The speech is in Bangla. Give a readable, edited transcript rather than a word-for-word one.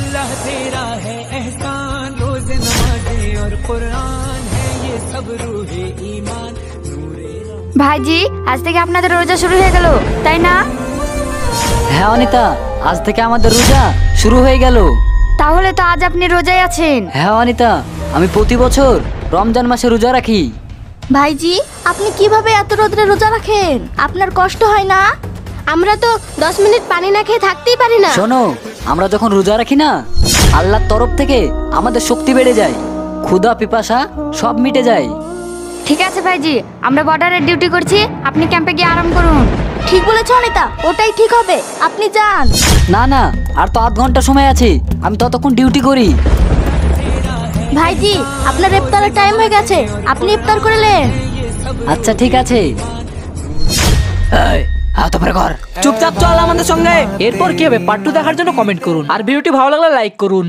अल्लाह तेरा है एहसान, रोज़ नमाज़ें और कुरान है ये सब रूहे ईमान। ভাইজি, আজ থেকে আপনাদের রোজা শুরু হয়ে গেল, তাই না? হ্যাঁ অনিতা, আজ থেকে আমাদের রোজা শুরু হয়ে গেল। তাহলে তো আজ আপনি রোজায় আছেন। হ্যাঁ অনিতা, আমি প্রতি বছর রমজান মাসে রোজা রাখি। ভাইজি, আপনি কিভাবে এত রোদে রোজা রাখেন? আপনার কষ্ট হয় না? আমরা তো 10 মিনিট পানি না খেয়ে থাকতেই পারি না। শোনো, আমরা যখন রোজা রাখি না, আল্লাহর তরফ থেকে আমাদের শক্তি বেড়ে যায়, ক্ষুধা পিপাসা সব মিটে যায়। ঠিক আছে ভাইজি, আমরা বর্ডারের ডিউটি করছি, আপনি ক্যাম্পে গিয়ে আরাম করুন। ঠিক বলেছ অনিতা, ওটাই ঠিক হবে, আপনি যান। না না, আর তো আধ ঘন্টা সময় আছে, আমি ততক্ষণ ডিউটি করি। ভাইজি, আপনার ইফতারের টাইম হয়ে গেছে, আপনি ইফতার করে নেন। আচ্ছা ঠিক আছে। চুপচাপ চল আমাদের সঙ্গে। এরপর কি হবে পার্ট 2 দেখার জন্য কমেন্ট করুন, আর ভিডিওটি ভালো লাগলে লাইক করুন।